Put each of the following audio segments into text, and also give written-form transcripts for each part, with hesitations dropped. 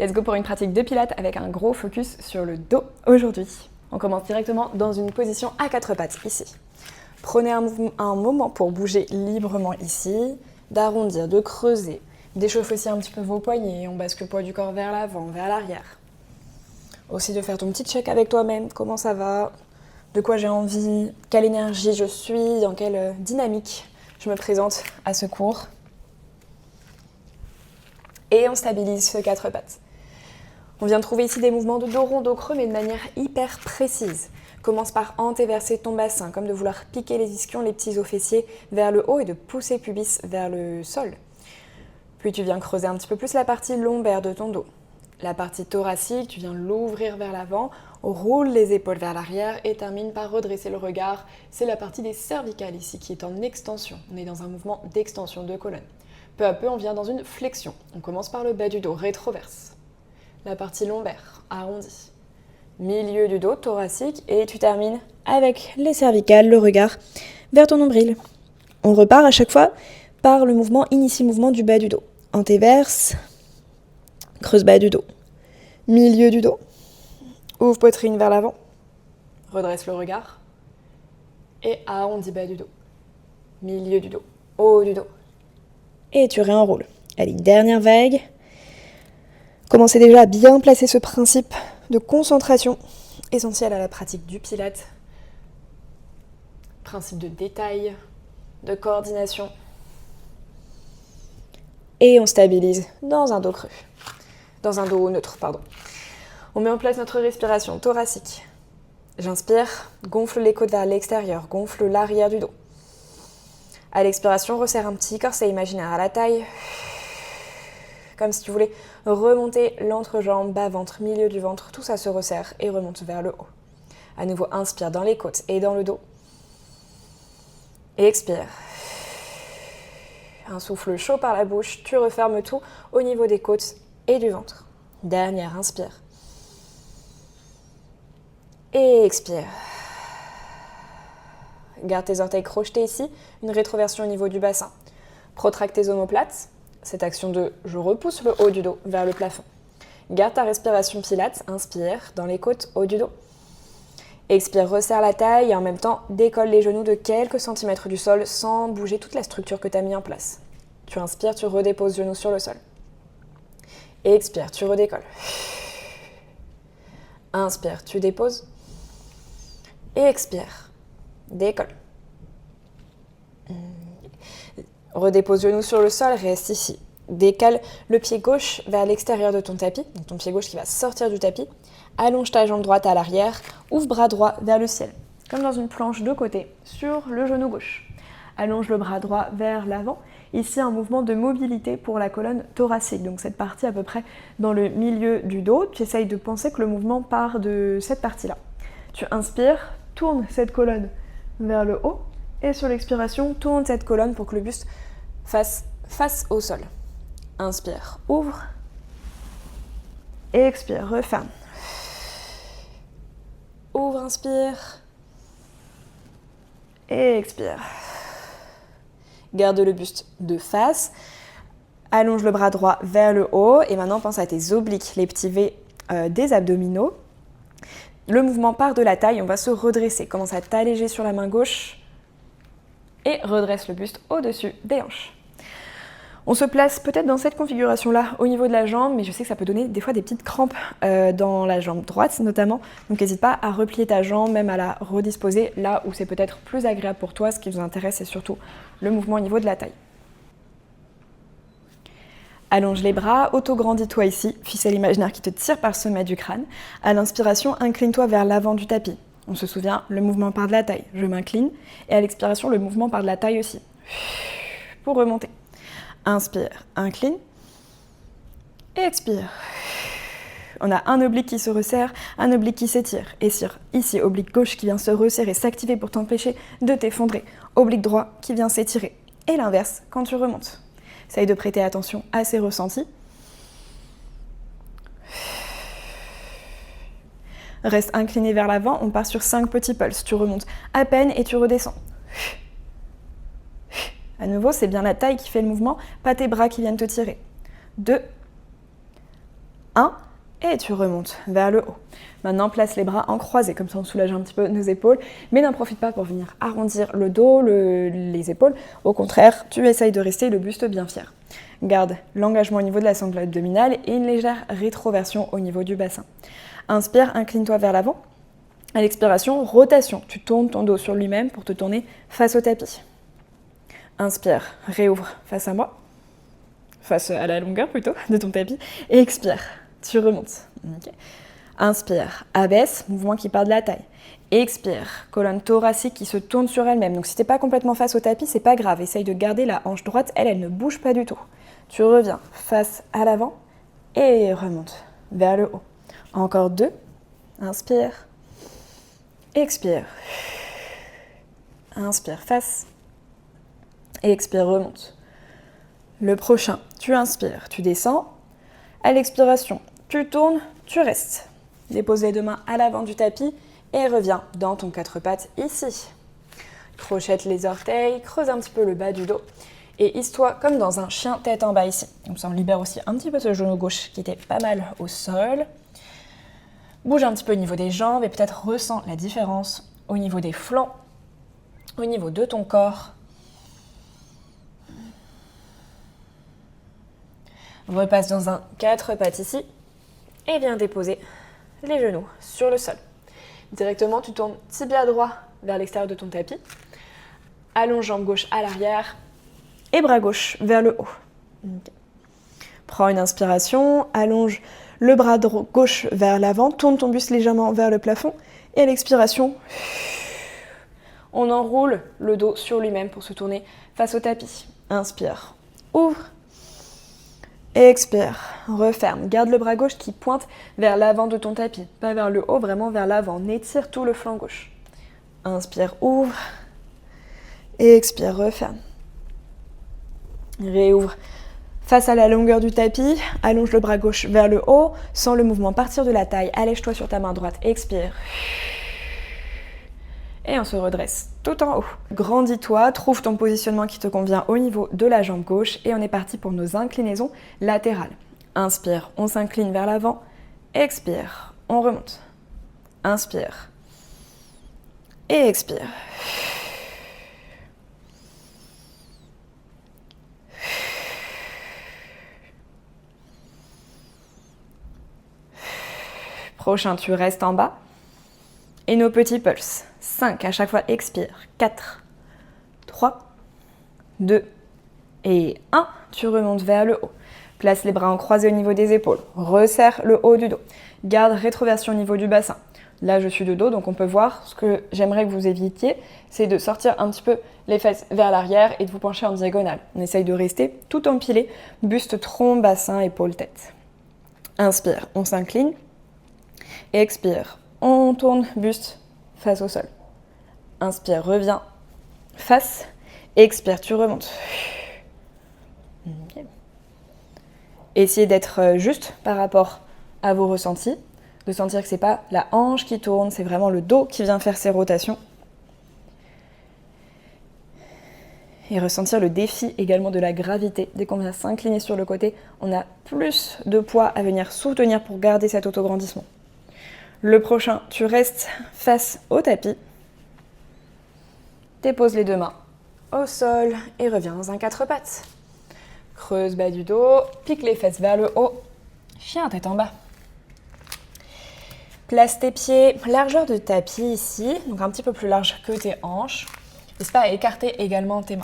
Let's go pour une pratique de pilates avec un gros focus sur le dos aujourd'hui. On commence directement dans une position à quatre pattes ici. Prenez un moment pour bouger librement ici, d'arrondir, de creuser, d'échauffer aussi un petit peu vos poignets, on bascule le poids du corps vers l'avant, vers l'arrière. Aussi de faire ton petit check avec toi-même, comment ça va, de quoi j'ai envie, quelle énergie je suis, dans quelle dynamique je me présente à ce cours. Et on stabilise ce quatre pattes. On vient de trouver ici des mouvements de dos rond, dos creux, mais de manière hyper précise. Commence par antéverser ton bassin, comme de vouloir piquer les ischions, les petits os fessiers vers le haut et de pousser pubis vers le sol. Puis tu viens creuser un petit peu plus la partie lombaire de ton dos. La partie thoracique, tu viens l'ouvrir vers l'avant, roule les épaules vers l'arrière et termine par redresser le regard. C'est la partie des cervicales ici qui est en extension. On est dans un mouvement d'extension de colonne. Peu à peu, on vient dans une flexion. On commence par le bas du dos, rétroverse. La partie lombaire, arrondie. Milieu du dos, thoracique, et tu termines avec les cervicales, le regard vers ton nombril. On repart à chaque fois par le mouvement, initie mouvement du bas du dos. Antéverse, creuse bas du dos. Milieu du dos, ouvre poitrine vers l'avant, redresse le regard, et arrondis bas du dos. Milieu du dos, haut du dos. Et tu réenroules. Allez, dernière vague. Commencez déjà à bien placer ce principe de concentration essentiel à la pratique du Pilates. Principe de détail, de coordination. Et on stabilise dans un dos creux. Dans un dos neutre, pardon. On met en place notre respiration thoracique. J'inspire, gonfle les côtes vers l'extérieur, gonfle l'arrière du dos. À l'expiration, resserre un petit corset imaginaire à la taille. Comme si tu voulais remonter l'entrejambe, bas-ventre, milieu du ventre, tout ça se resserre et remonte vers le haut. À nouveau, inspire dans les côtes et dans le dos. Et expire. Un souffle chaud par la bouche, tu refermes tout au niveau des côtes et du ventre. Dernière, inspire. Et expire. Garde tes orteils crochetés ici, une rétroversion au niveau du bassin. Protracte tes omoplates. Cette action de « je repousse le haut du dos vers le plafond ». Garde ta respiration pilates, inspire dans les côtes, haut du dos. Expire, resserre la taille et en même temps décolle les genoux de quelques centimètres du sol sans bouger toute la structure que tu as mis en place. Tu inspires, tu redéposes genoux sur le sol. Et expire, tu redécolles. Inspire, tu déposes. Et expire, décolle. Redépose genoux sur le sol, reste ici. Décale le pied gauche vers l'extérieur de ton tapis, donc ton pied gauche qui va sortir du tapis. Allonge ta jambe droite à l'arrière, ouvre bras droit vers le ciel, comme dans une planche de côté, sur le genou gauche. Allonge le bras droit vers l'avant. Ici, un mouvement de mobilité pour la colonne thoracique, donc cette partie à peu près dans le milieu du dos. Tu essayes de penser que le mouvement part de cette partie-là. Tu inspires, tourne cette colonne vers le haut. Et sur l'expiration, tourne cette colonne pour que le buste fasse face au sol. Inspire, ouvre. Et expire, referme. Ouvre, inspire. Et expire. Garde le buste de face. Allonge le bras droit vers le haut. Et maintenant, pense à tes obliques, les petits V des abdominaux. Le mouvement part de la taille. On va se redresser. Commence à t'alléger sur la main gauche. Et redresse le buste au-dessus des hanches. On se place peut-être dans cette configuration-là au niveau de la jambe, mais je sais que ça peut donner des fois des petites crampes dans la jambe droite notamment. Donc n'hésite pas à replier ta jambe, même à la redisposer là où c'est peut-être plus agréable pour toi. Ce qui vous intéresse, c'est surtout le mouvement au niveau de la taille. Allonge les bras, auto-grandis-toi ici, ficelle imaginaire qui te tire par le sommet du crâne. À l'inspiration, incline-toi vers l'avant du tapis. On se souvient, le mouvement part de la taille, je m'incline. Et à l'expiration, le mouvement part de la taille aussi. Pour remonter. Inspire, incline. Et expire. On a un oblique qui se resserre, un oblique qui s'étire. Étire ici, oblique gauche qui vient se resserrer, s'activer pour t'empêcher de t'effondrer. Oblique droit qui vient s'étirer. Et l'inverse quand tu remontes. Essaye de prêter attention à ces ressentis. Reste incliné vers l'avant, on part sur 5 petits pulses. Tu remontes à peine et tu redescends. À nouveau, c'est bien la taille qui fait le mouvement, pas tes bras qui viennent te tirer. 2, 1, et tu remontes vers le haut. Maintenant, place les bras en croisés, comme ça on soulage un petit peu nos épaules, mais n'en profite pas pour venir arrondir le dos, les épaules. Au contraire, tu essayes de rester le buste bien fier. Garde l'engagement au niveau de la sangle abdominale et une légère rétroversion au niveau du bassin. Inspire, incline-toi vers l'avant. À l'expiration, rotation. Tu tournes ton dos sur lui-même pour te tourner face au tapis. Inspire, réouvre face à moi, face à la longueur plutôt de ton tapis, et expire, tu remontes. Okay. Inspire, abaisse, mouvement qui part de la taille. Expire, colonne thoracique qui se tourne sur elle-même. Donc si tu n'es pas complètement face au tapis, c'est pas grave. Essaye de garder la hanche droite, elle ne bouge pas du tout. Tu reviens face à l'avant et remonte vers le haut. Encore 2. Inspire. Expire. Inspire, face. Expire, remonte. Le prochain, tu inspires, tu descends. À l'expiration, tu tournes, tu restes. Dépose les 2 mains à l'avant du tapis et reviens dans ton 4 pattes ici. Crochette les orteils, creuse un petit peu le bas du dos et hisse-toi comme dans un chien tête en bas ici. Comme ça, on libère aussi un petit peu ce genou gauche qui était pas mal au sol. Bouge un petit peu au niveau des jambes et peut-être ressens la différence au niveau des flancs, au niveau de ton corps. Repasse dans un 4 pattes ici et viens déposer les genoux sur le sol. Directement, tu tournes tibia droit vers l'extérieur de ton tapis. Allonge jambe gauche à l'arrière et bras gauche vers le haut. Okay. Prends une inspiration, allonge le bras gauche vers l'avant, tourne ton buste légèrement vers le plafond et à l'expiration, on enroule le dos sur lui-même pour se tourner face au tapis. Inspire, ouvre. Expire, referme. Garde le bras gauche qui pointe vers l'avant de ton tapis, pas vers le haut, vraiment vers l'avant. Étire tout le flanc gauche. Inspire, ouvre. Expire, referme. Réouvre. Face à la longueur du tapis, allonge le bras gauche vers le haut. Sens le mouvement partir de la taille. Allège-toi sur ta main droite. Expire. Et on se redresse tout en haut. Grandis-toi, trouve ton positionnement qui te convient au niveau de la jambe gauche et on est parti pour nos inclinaisons latérales. Inspire, on s'incline vers l'avant. Expire, on remonte. Inspire. Et expire. Prochain, tu restes en bas. Et nos petits pulses. 5, à chaque fois, expire. 4, 3, 2 et 1. Tu remontes vers le haut. Place les bras en croisé au niveau des épaules. Resserre le haut du dos. Garde rétroversion au niveau du bassin. Là, je suis de dos, donc on peut voir ce que j'aimerais que vous évitiez, c'est de sortir un petit peu les fesses vers l'arrière et de vous pencher en diagonale. On essaye de rester tout empilé, buste, tronc, bassin, épaules, tête. Inspire, on s'incline. Expire, on tourne buste face au sol. Inspire, reviens, face. Expire, tu remontes. Okay. Essayez d'être juste par rapport à vos ressentis, de sentir que ce n'est pas la hanche qui tourne, c'est vraiment le dos qui vient faire ses rotations. Et ressentir le défi également de la gravité. Dès qu'on vient s'incliner sur le côté, on a plus de poids à venir soutenir pour garder cet autograndissement. Le prochain, tu restes face au tapis. Dépose les 2 mains au sol et reviens dans un 4 pattes. Creuse bas du dos, pique les fesses vers le haut, chien tête en bas. Place tes pieds, largeur de tapis ici, donc un petit peu plus large que tes hanches. N'hésite pas à écarter également tes mains.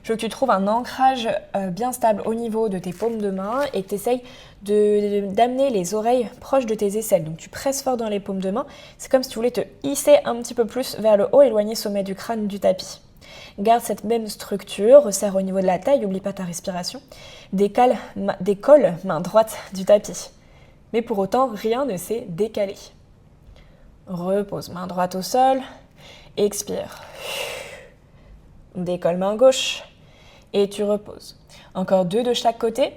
Je veux que tu trouves un ancrage bien stable au niveau de tes paumes de main et que tu essayes d'amener les oreilles proches de tes aisselles. Donc tu presses fort dans les paumes de main. C'est comme si tu voulais te hisser un petit peu plus vers le haut, éloigner le sommet du crâne du tapis. Garde cette même structure, resserre au niveau de la taille, n'oublie pas ta respiration. Décolle main droite du tapis. Mais pour autant, rien ne s'est décalé. Repose main droite au sol, expire. Décolle main gauche et tu reposes. Encore 2 de chaque côté,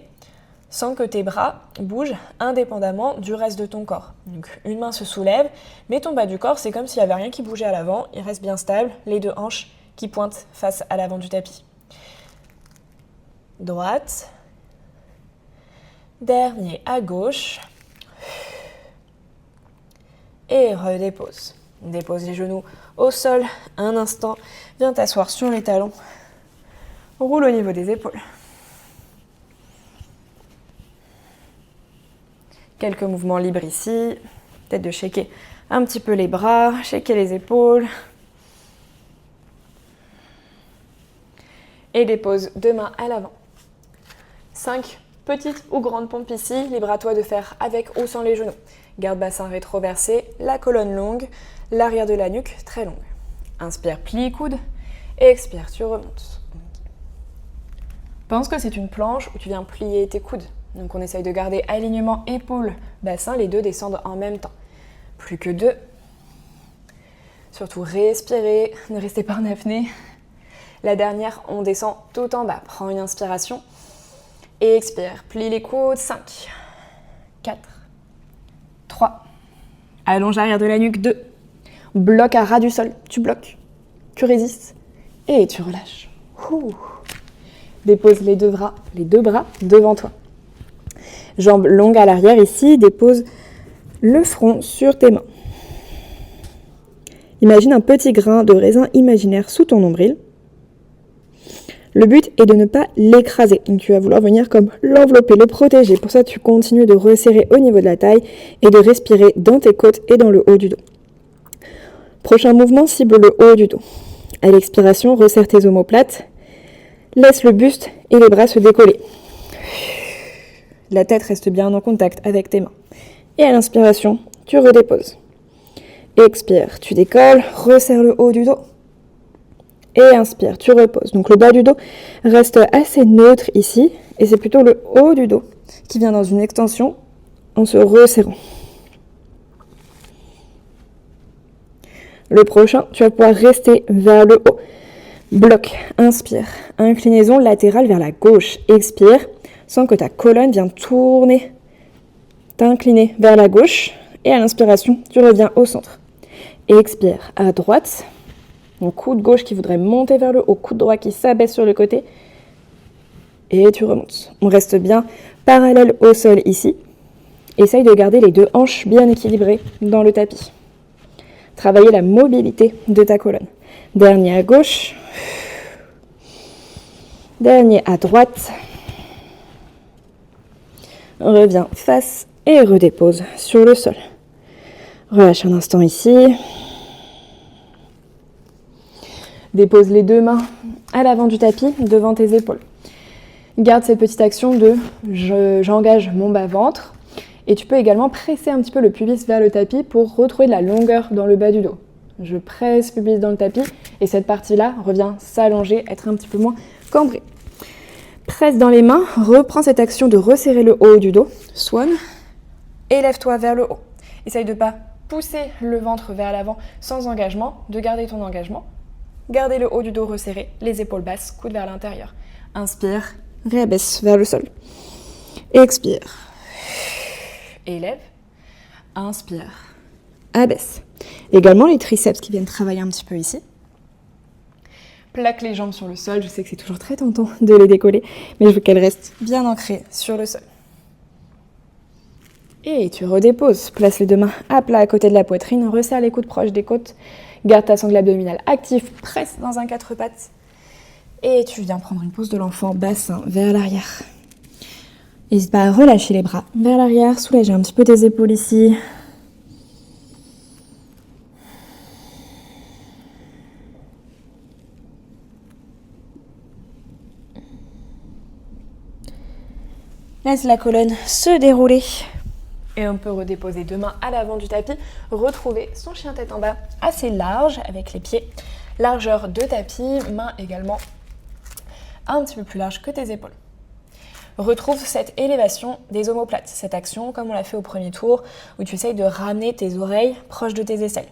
sans que tes bras bougent indépendamment du reste de ton corps. Donc une main se soulève, mais ton bas du corps, c'est comme s'il n'y avait rien qui bougeait à l'avant, il reste bien stable, les 2 hanches qui pointent face à l'avant du tapis. Droite, Dernier à gauche. Et redépose. Dépose les genoux au sol un instant. Viens t'asseoir sur les talons. Roule au niveau des épaules. Quelques mouvements libres ici. Peut-être de shaker un petit peu les bras, shaker les épaules. Et dépose deux mains à l'avant. 5 petites ou grandes pompes ici. Libre à toi de faire avec ou sans les genoux. Garde bassin rétroversé, la colonne longue, l'arrière de la nuque très longue. Inspire, plie coude. Et expire, tu remontes. Pense que c'est une planche où tu viens plier tes coudes. Donc on essaye de garder alignement épaule-bassin. Les deux descendent en même temps. Plus que 2. Surtout respirez, ne restez pas en apnée. La dernière, on descend tout en bas. Prends une inspiration et expire. Plie les coudes. 5, 4, 3. Allonge l'arrière de la nuque. 2. Bloc à ras du sol. Tu bloques. Tu résistes. Et tu relâches. Dépose les deux bras devant toi. Jambes longues à l'arrière ici. Dépose le front sur tes mains. Imagine un petit grain de raisin imaginaire sous ton nombril. Le but est de ne pas l'écraser. Donc tu vas vouloir venir comme l'envelopper, le protéger. Pour ça, tu continues de resserrer au niveau de la taille et de respirer dans tes côtes et dans le haut du dos. Prochain mouvement, cible le haut du dos. À l'expiration, resserre tes omoplates. Laisse le buste et les bras se décoller. La tête reste bien en contact avec tes mains. Et à l'inspiration, tu redéposes. Expire, tu décolles, resserre le haut du dos. Et inspire, tu reposes. Donc le bas du dos reste assez neutre ici. Et c'est plutôt le haut du dos qui vient dans une extension en se resserrant. Le prochain, tu vas pouvoir rester vers le haut. Bloc, inspire. Inclinaison latérale vers la gauche. Expire. Sens que ta colonne vient tourner, t'incliner vers la gauche. Et à l'inspiration, tu reviens au centre. Expire à droite. Un coude gauche qui voudrait monter vers le haut, coude droit qui s'abaisse sur le côté. Et tu remontes. On reste bien parallèle au sol ici. Essaye de garder les deux hanches bien équilibrées dans le tapis. Travailler la mobilité de ta colonne. Dernier à gauche. Dernier à droite. Reviens face et redépose sur le sol. Relâche un instant ici. Dépose les deux mains à l'avant du tapis, devant tes épaules. Garde cette petite action de j'engage mon bas-ventre. Et tu peux également presser un petit peu le pubis vers le tapis pour retrouver de la longueur dans le bas du dos. Je presse pubis dans le tapis et cette partie-là revient s'allonger, être un petit peu moins cambrée. Presse dans les mains, reprends cette action de resserrer le haut du dos. Swan. Élève-toi vers le haut. Essaye de ne pas pousser le ventre vers l'avant sans engagement, de garder ton engagement. Gardez le haut du dos resserré, les épaules basses, coude vers l'intérieur. Inspire, réabaisse vers le sol. Expire. Élève. Inspire. Abaisse. Également les triceps qui viennent travailler un petit peu ici. Plaque les jambes sur le sol. Je sais que c'est toujours très tentant de les décoller, mais je veux qu'elles restent bien ancrées sur le sol. Et tu redéposes. Place les deux mains à plat à côté de la poitrine. Resserre les coudes proches des côtes. Garde ta sangle abdominale active. Presse dans un 4 pattes. Et tu viens prendre une pose de l'enfant, bassin vers l'arrière. N'hésite pas à relâcher les bras vers l'arrière. Soulager un petit peu tes épaules ici. Laisse la colonne se dérouler. Et on peut redéposer deux mains à l'avant du tapis. Retrouver son chien tête en bas assez large avec les pieds. Largeur de tapis, mains également un petit peu plus large que tes épaules. Retrouve cette élévation des omoplates, cette action comme on l'a fait au premier tour où tu essayes de ramener tes oreilles proches de tes aisselles.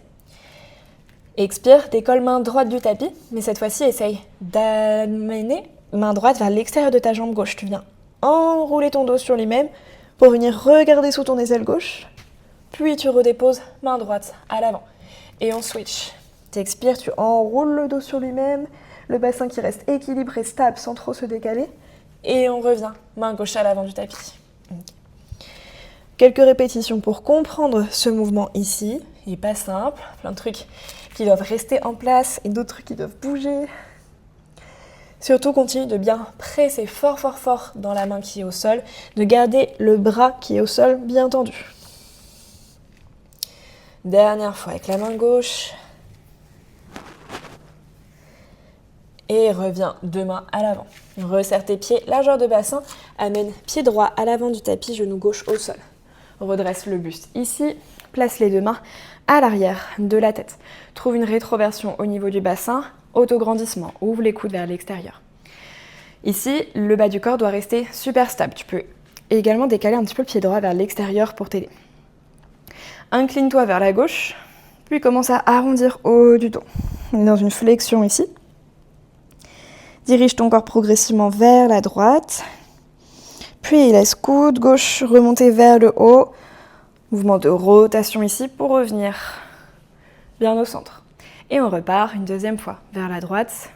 Expire, décolle main droite du tapis, mais cette fois-ci essaye d'amener main droite vers l'extérieur de ta jambe gauche. Tu viens enrouler ton dos sur lui-même pour venir regarder sous ton aisselle gauche, puis tu redéposes main droite à l'avant et on switch. Tu expires, tu enroules le dos sur lui-même, le bassin qui reste équilibré, stable sans trop se décaler. Et on revient, main gauche à l'avant du tapis. Quelques répétitions pour comprendre ce mouvement ici. Il n'est pas simple, plein de trucs qui doivent rester en place et d'autres trucs qui doivent bouger. Surtout, continue de bien presser fort, fort, fort dans la main qui est au sol, de garder le bras qui est au sol bien tendu. Dernière fois avec la main gauche. Et reviens deux mains à l'avant. Resserre tes pieds, largeur de bassin, amène pied droit à l'avant du tapis, genou gauche au sol. Redresse le buste ici, place les deux mains à l'arrière de la tête. Trouve une rétroversion au niveau du bassin, autograndissement, ouvre les coudes vers l'extérieur. Ici, le bas du corps doit rester super stable. Tu peux également décaler un petit peu le pied droit vers l'extérieur pour t'aider. Incline-toi vers la gauche, puis commence à arrondir haut du dos. On est dans une flexion ici. Dirige ton corps progressivement vers la droite. Puis laisse coude gauche remonter vers le haut. Mouvement de rotation ici pour revenir bien au centre. Et on repart une deuxième fois vers la droite.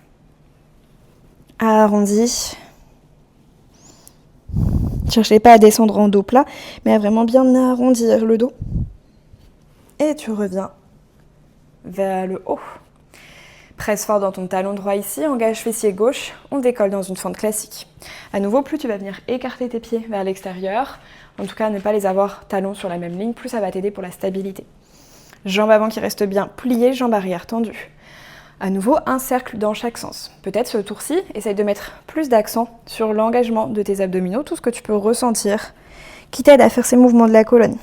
Arrondi. Ne cherchez pas à descendre en dos plat, mais à vraiment bien arrondir le dos. Et tu reviens vers le haut. Presse fort dans ton talon droit ici, engage fessier gauche, on décolle dans une fente classique. À nouveau, plus tu vas venir écarter tes pieds vers l'extérieur, en tout cas ne pas les avoir talons sur la même ligne, plus ça va t'aider pour la stabilité. Jambes avant qui restent bien pliées, jambes arrière tendues. À nouveau, un cercle dans chaque sens. Peut-être ce tour-ci, essaye de mettre plus d'accent sur l'engagement de tes abdominaux, tout ce que tu peux ressentir, qui t'aide à faire ces mouvements de la colonne.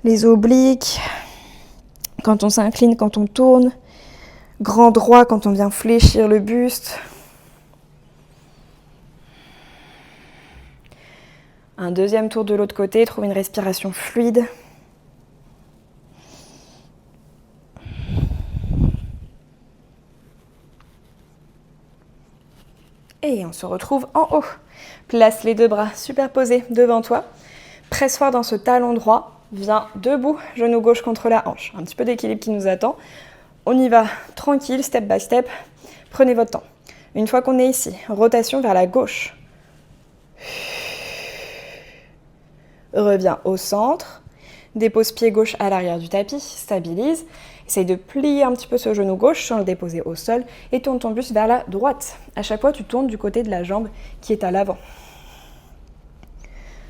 Les obliques, quand on s'incline, quand on tourne, grand droit quand on vient fléchir le buste. Un deuxième tour de l'autre côté, trouve une respiration fluide. Et on se retrouve en haut. Place les deux bras superposés devant toi. Presse fort dans ce talon droit. Viens debout, genou gauche contre la hanche. Un petit peu d'équilibre qui nous attend. On y va tranquille, step by step. Prenez votre temps. Une fois qu'on est ici, rotation vers la gauche. Reviens au centre. Dépose pied gauche à l'arrière du tapis. Stabilise. Essaye de plier un petit peu ce genou gauche sans le déposer au sol et tourne ton buste vers la droite. À chaque fois, tu tournes du côté de la jambe qui est à l'avant.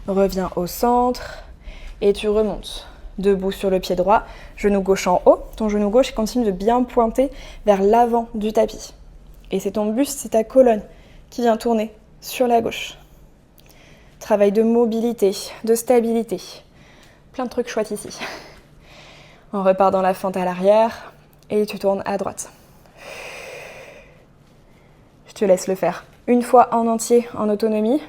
Reviens au centre et tu remontes. Debout sur le pied droit, genou gauche en haut. Ton genou gauche continue de bien pointer vers l'avant du tapis. Et c'est ton buste, c'est ta colonne qui vient tourner sur la gauche. Travail de mobilité, de stabilité. Plein de trucs chouettes ici. On repart dans la fente à l'arrière et tu tournes à droite. Je te laisse le faire une fois en entier en autonomie.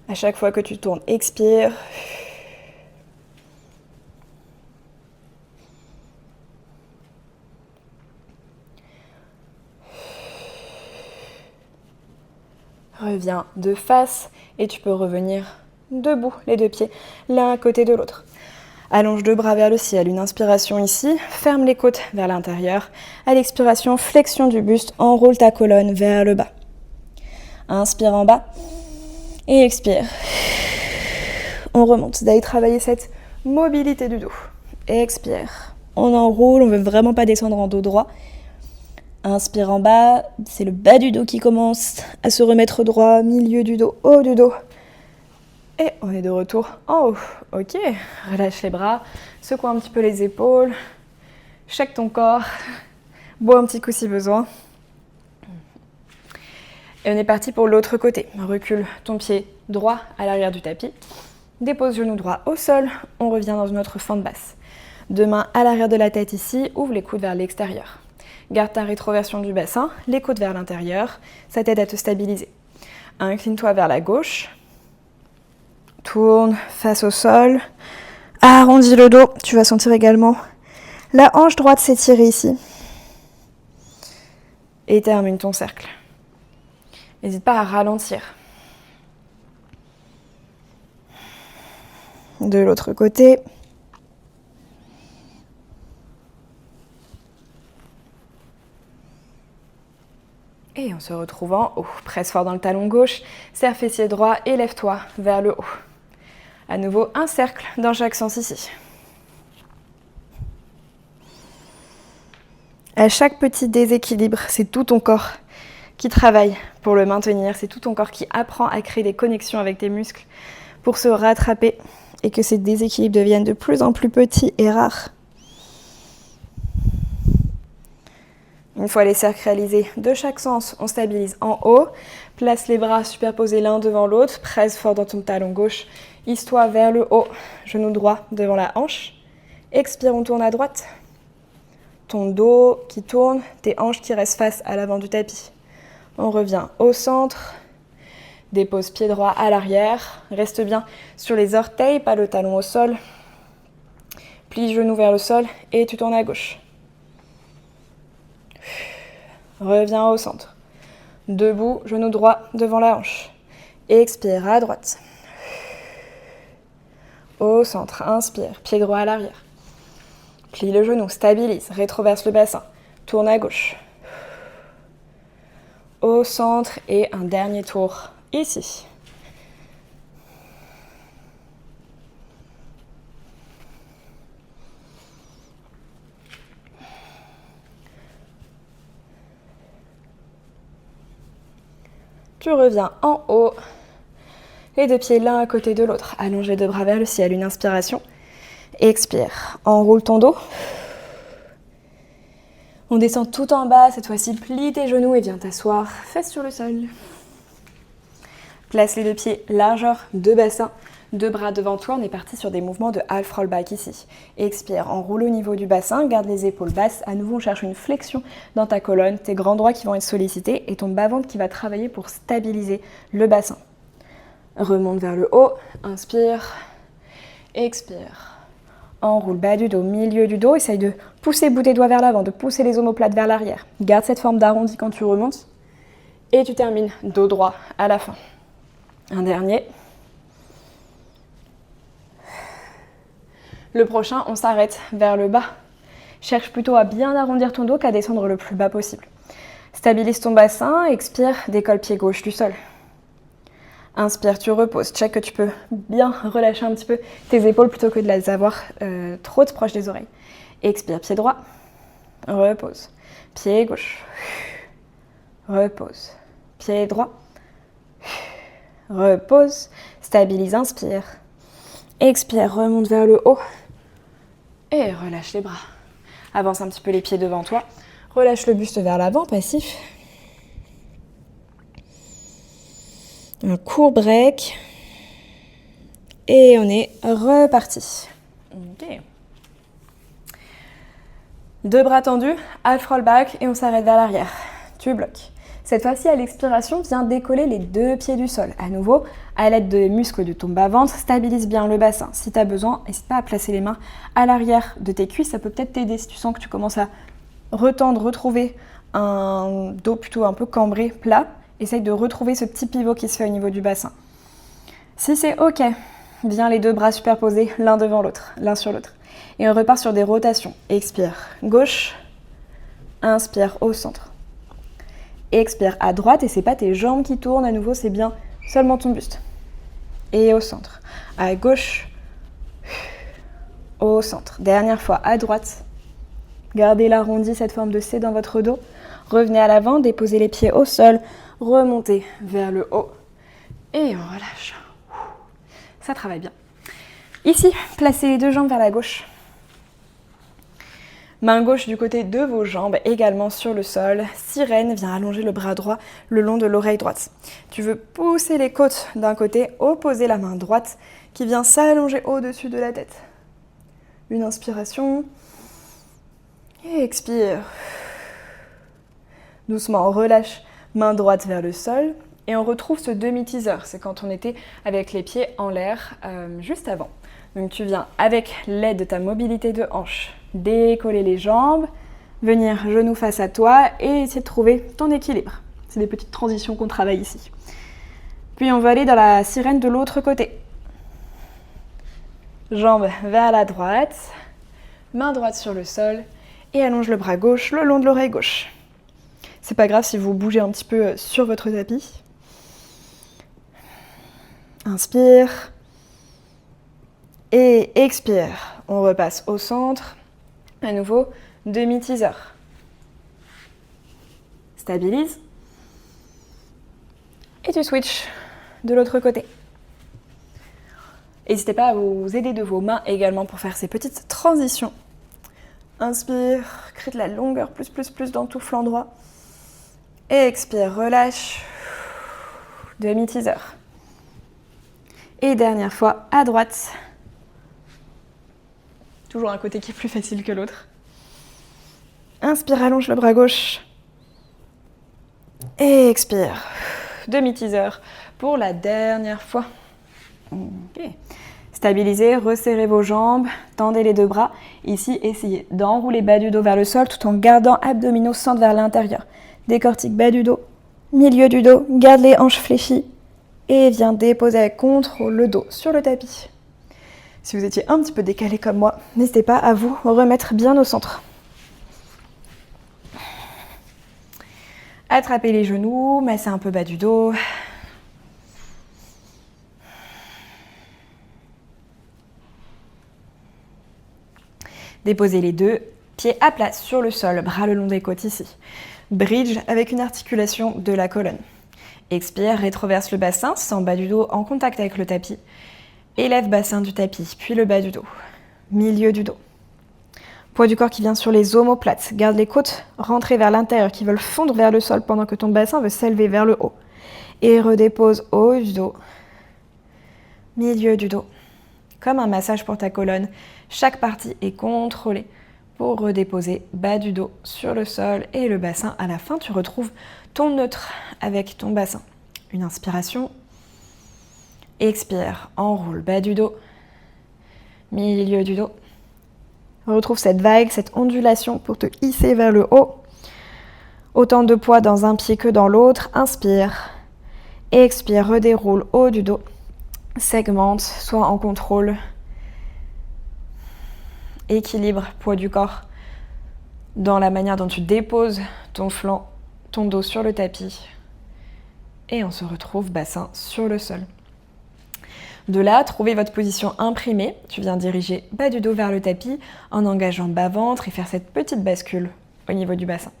À chaque fois que tu tournes, expire. Reviens de face et tu peux revenir debout, les deux pieds, l'un à côté de l'autre. Allonge deux bras vers le ciel, une inspiration ici, ferme les côtes vers l'intérieur. À l'expiration, flexion du buste, enroule ta colonne vers le bas. Inspire en bas et expire. On remonte, d'aller travailler cette mobilité du dos. Expire. On enroule, on ne veut vraiment pas descendre en dos droit. Inspire en bas, c'est le bas du dos qui commence à se remettre droit, milieu du dos, haut du dos. Et on est de retour en haut. Ok, relâche les bras, secoue un petit peu les épaules, check ton corps, bois un petit coup si besoin. Et on est parti pour l'autre côté. Recule ton pied droit à l'arrière du tapis, dépose genou droit au sol, on revient dans une autre fente basse. Deux mains à l'arrière de la tête ici, ouvre les coudes vers l'extérieur. Garde ta rétroversion du bassin, les coudes vers l'intérieur, ça t'aide à te stabiliser. Incline-toi vers la gauche. Tourne face au sol, arrondis le dos, tu vas sentir également la hanche droite s'étirer ici. Et termine ton cercle. N'hésite pas à ralentir. De l'autre côté. Et on se retrouve en haut. Presse fort dans le talon gauche, serre fessier droit et lève-toi vers le haut. À nouveau, un cercle dans chaque sens ici. À chaque petit déséquilibre, c'est tout ton corps qui travaille pour le maintenir. C'est tout ton corps qui apprend à créer des connexions avec tes muscles pour se rattraper et que ces déséquilibres deviennent de plus en plus petits et rares. Une fois les cercles réalisés de chaque sens, on stabilise en haut. Place les bras superposés l'un devant l'autre. Presse fort dans ton talon gauche. Hisse-toi vers le haut. Genou droit devant la hanche. Expire, on tourne à droite. Ton dos qui tourne, tes hanches qui restent face à l'avant du tapis. On revient au centre. Dépose pied droit à l'arrière. Reste bien sur les orteils, pas le talon au sol. Plie genou vers le sol et tu tournes à gauche. Reviens au centre. Debout, genou droit devant la hanche. Expire à droite. Au centre, inspire, pied droit à l'arrière. Plie le genou, stabilise, rétroverse le bassin. Tourne à gauche. Au centre et un dernier tour ici. Tu reviens en haut, les deux pieds l'un à côté de l'autre. Allonge les deux bras vers le ciel, une inspiration. Expire, enroule ton dos. On descend tout en bas, cette fois-ci plie tes genoux et viens t'asseoir, fesses sur le sol. Place les deux pieds largeur de bassin, deux bras devant toi. On est parti sur des mouvements de half roll back ici. Expire, enroule au niveau du bassin, garde les épaules basses. À nouveau, on cherche une flexion dans ta colonne, tes grands droits qui vont être sollicités et ton bas-ventre qui va travailler pour stabiliser le bassin. Remonte vers le haut, inspire, expire. Enroule bas du dos, milieu du dos. Essaye de pousser bout des doigts vers l'avant, de pousser les omoplates vers l'arrière. Garde cette forme d'arrondi quand tu remontes. Et tu termines dos droit à la fin. Un dernier. Le prochain, on s'arrête vers le bas. Cherche plutôt à bien arrondir ton dos qu'à descendre le plus bas possible. Stabilise ton bassin, expire, décolle pied gauche du sol. Inspire, tu reposes. Check que tu peux bien relâcher un petit peu tes épaules plutôt que de les avoir trop proches des oreilles. Expire, pied droit. Repose. Pied gauche. Repose. Pied droit. Repose. Stabilise, inspire. Expire, remonte vers le haut. Et relâche les bras. Avance un petit peu les pieds devant toi. Relâche le buste vers l'avant, passif. Un court break. Et on est reparti. Ok. Deux bras tendus, half roll back et on s'arrête vers l'arrière. Tu bloques. Cette fois-ci, à l'expiration, viens décoller les deux pieds du sol. À nouveau, à l'aide des muscles de ton bas-ventre, stabilise bien le bassin. Si tu as besoin, n'hésite pas à placer les mains à l'arrière de tes cuisses. Ça peut peut-être t'aider si tu sens que tu commences à retendre, retrouver un dos plutôt un peu cambré, plat. Essaye de retrouver ce petit pivot qui se fait au niveau du bassin. Si c'est OK, viens les deux bras superposés l'un devant l'autre, l'un sur l'autre. Et on repart sur des rotations. Expire, gauche. Inspire au centre. Expire à droite et c'est pas tes jambes qui tournent, à nouveau c'est bien seulement ton buste. Et au centre. À gauche. Au centre. Dernière fois à droite. Gardez l'arrondi, cette forme de C dans votre dos. Revenez à l'avant, déposez les pieds au sol. Remontez vers le haut. Et on relâche. Ça travaille bien. Ici, placez les deux jambes vers la gauche. Main gauche du côté de vos jambes, également sur le sol. Sirène, viens allonger le bras droit le long de l'oreille droite. Tu veux pousser les côtes d'un côté, opposer la main droite qui vient s'allonger au-dessus de la tête. Une inspiration. Et expire. Doucement, on relâche main droite vers le sol. Et on retrouve ce demi-teaser. C'est quand on était avec les pieds en l'air juste avant. Donc tu viens avec l'aide de ta mobilité de hanche, décoller les jambes, venir genou face à toi et essayer de trouver ton équilibre. C'est des petites transitions qu'on travaille ici. Puis on va aller dans la sirène de l'autre côté. Jambes vers la droite, main droite sur le sol et allonge le bras gauche le long de l'oreille gauche. C'est pas grave si vous bougez un petit peu sur votre tapis. Inspire. Et expire. On repasse au centre. À nouveau, demi-teaser. Stabilise. Et tu switches de l'autre côté. N'hésitez pas à vous aider de vos mains également pour faire ces petites transitions. Inspire, crée de la longueur plus dans tout flanc droit. Et expire, relâche. Demi-teaser. Et dernière fois, à droite. Toujours un côté qui est plus facile que l'autre. Inspire, allonge le bras gauche. Et expire. Demi-teaser pour la dernière fois. Ok. Stabilisez, resserrez vos jambes, tendez les deux bras. Ici, essayez d'enrouler bas du dos vers le sol tout en gardant abdominaux centre vers l'intérieur. Décortique bas du dos, milieu du dos, garde les hanches fléchies et viens déposer avec contrôle le dos sur le tapis. Si vous étiez un petit peu décalé comme moi, n'hésitez pas à vous remettre bien au centre. Attrapez les genoux, massez un peu bas du dos. Déposez les deux pieds à plat sur le sol, bras le long des côtes ici. Bridge avec une articulation de la colonne. Expire, rétroverse le bassin, sens bas du dos en contact avec le tapis. Élève bassin du tapis, puis le bas du dos. Milieu du dos. Poids du corps qui vient sur les omoplates. Garde les côtes rentrées vers l'intérieur qui veulent fondre vers le sol pendant que ton bassin veut s'élever vers le haut. Et redépose haut du dos. Milieu du dos. Comme un massage pour ta colonne, chaque partie est contrôlée pour redéposer bas du dos sur le sol et le bassin. À la fin, tu retrouves ton neutre avec ton bassin. Une inspiration. Expire, enroule bas du dos, milieu du dos. Retrouve cette vague, cette ondulation pour te hisser vers le haut. Autant de poids dans un pied que dans l'autre. Inspire, expire, redéroule haut du dos. Segmente, sois en contrôle. Équilibre, poids du corps dans la manière dont tu déposes ton flanc, ton dos sur le tapis. Et on se retrouve bassin sur le sol. De là, trouvez votre position imprimée. Tu viens diriger bas du dos vers le tapis en engageant bas-ventre et faire cette petite bascule au niveau du bassin.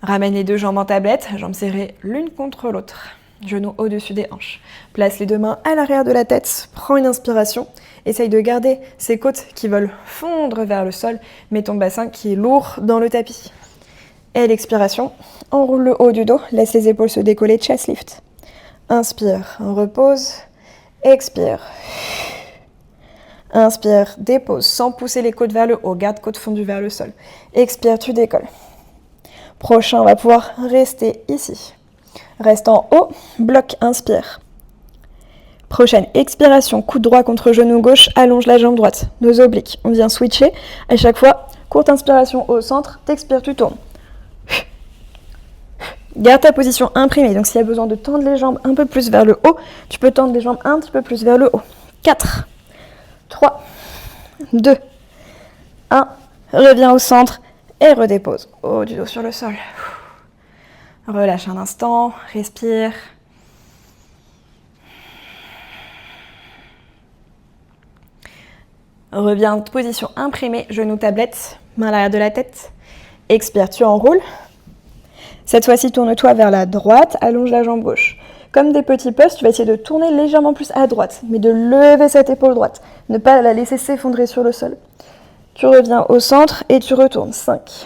Ramène les deux jambes en tablette, jambes serrées l'une contre l'autre. Genoux au-dessus des hanches. Place les deux mains à l'arrière de la tête. Prends une inspiration. Essaye de garder ces côtes qui veulent fondre vers le sol, mais ton bassin qui est lourd dans le tapis. Et l'expiration, enroule le haut du dos. Laisse les épaules se décoller, chest lift. Inspire, repose. Expire. Inspire, dépose sans pousser les côtes vers le haut. Garde côtes fondues vers le sol. Expire, tu décolles. Prochain, on va pouvoir rester ici. Reste en haut, bloc, inspire. Prochaine expiration, coude droit contre genou gauche, allonge la jambe droite, nos obliques. On vient switcher. À chaque fois, courte inspiration au centre, t'expires, tu tournes. Garde ta position imprimée. Donc s'il y a besoin de tendre les jambes un peu plus vers le haut, tu peux tendre les jambes un petit peu plus vers le haut. 4, 3, 2, 1. Reviens au centre et redépose. Haut du dos sur le sol. Relâche un instant, respire. Reviens en position imprimée, genou tablette, main à l'arrière de la tête. Expire, tu enroules. Cette fois-ci, tourne-toi vers la droite, allonge la jambe gauche. Comme des petits puffs, tu vas essayer de tourner légèrement plus à droite, mais de lever cette épaule droite, ne pas la laisser s'effondrer sur le sol. Tu reviens au centre et tu retournes. 5,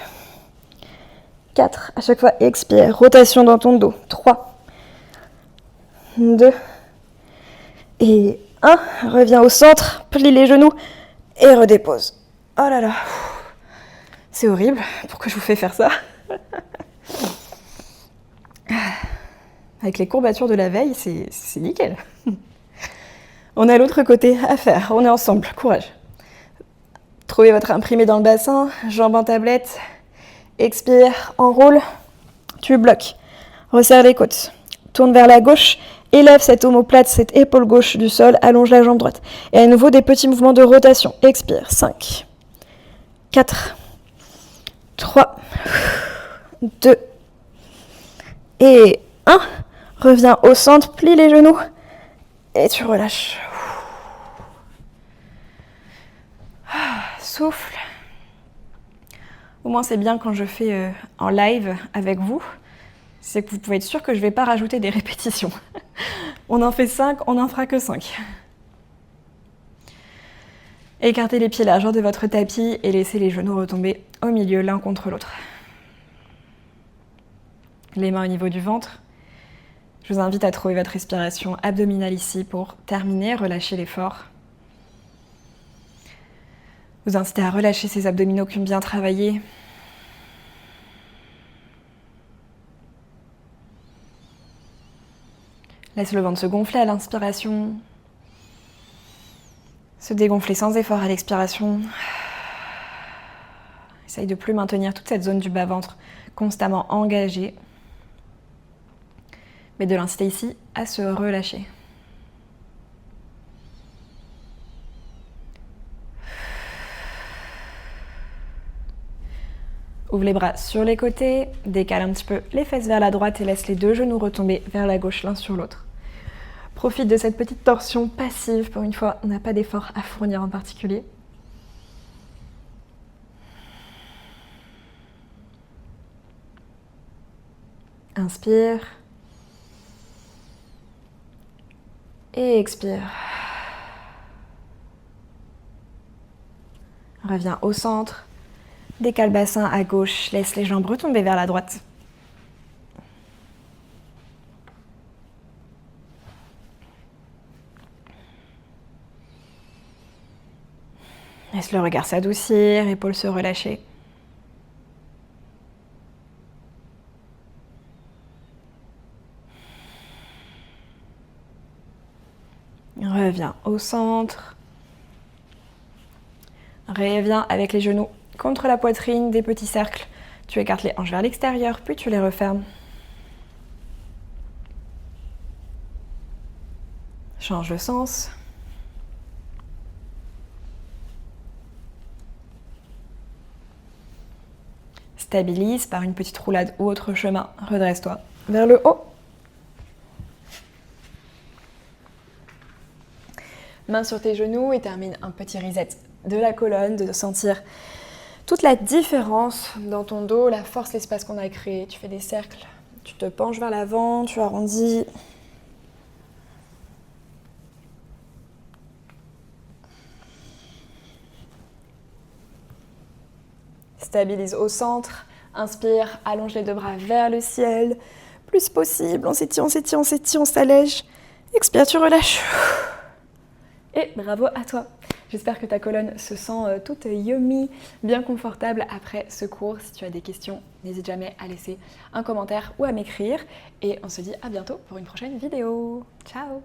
4, à chaque fois expire, rotation dans ton dos. 3, 2 et 1. Reviens au centre, plie les genoux et redépose. Oh là là, c'est horrible, pourquoi je vous fais faire ça? Avec les courbatures de la veille, c'est nickel. On a l'autre côté à faire, on est ensemble, courage. Trouvez votre imprimé dans le bassin, jambes en tablette, expire, enroule, tu bloques, resserre les côtes, tourne vers la gauche, élève cette omoplate, cette épaule gauche du sol, allonge la jambe droite. Et à nouveau des petits mouvements de rotation, expire, 5, 4, 3, 2, Et 1. Reviens au centre, plie les genoux. Et tu relâches. Souffle. Au moins c'est bien quand je fais en live avec vous, c'est que vous pouvez être sûr que je ne vais pas rajouter des répétitions. On en fait 5, on n'en fera que 5. Écartez les pieds largeur de votre tapis et laissez les genoux retomber au milieu l'un contre l'autre. Les mains au niveau du ventre. Je vous invite à trouver votre respiration abdominale ici pour terminer, relâcher l'effort. Vous incitez à relâcher ces abdominaux qui ont bien travaillé. Laisse le ventre se gonfler à l'inspiration. Se dégonfler sans effort à l'expiration. Essaye de ne plus maintenir toute cette zone du bas-ventre constamment engagée. Mais de l'inciter ici à se relâcher. Ouvre les bras sur les côtés, décale un petit peu les fesses vers la droite et laisse les deux genoux retomber vers la gauche l'un sur l'autre. Profite de cette petite torsion passive, pour une fois, on n'a pas d'effort à fournir en particulier. Inspire. Et expire. Reviens au centre. Décale bassin à gauche, laisse les jambes retomber vers la droite. Laisse le regard s'adoucir, épaules se relâcher. Reviens au centre. Reviens avec les genoux contre la poitrine, des petits cercles. Tu écartes les hanches vers l'extérieur, puis tu les refermes. Change le sens. Stabilise par une petite roulade ou autre chemin. Redresse-toi vers le haut. Main sur tes genoux et termine un petit reset de la colonne, de sentir toute la différence dans ton dos, la force, l'espace qu'on a créé. Tu fais des cercles, tu te penches vers l'avant, tu arrondis. Stabilise au centre, inspire, allonge les deux bras vers le ciel, plus possible, on s'étire, on s'étire, on s'étire, on s'allège. Expire, tu relâches. Et bravo à toi. J'espère que ta colonne se sent toute yummy, bien confortable après ce cours. Si tu as des questions, n'hésite jamais à laisser un commentaire ou à m'écrire. Et on se dit à bientôt pour une prochaine vidéo. Ciao!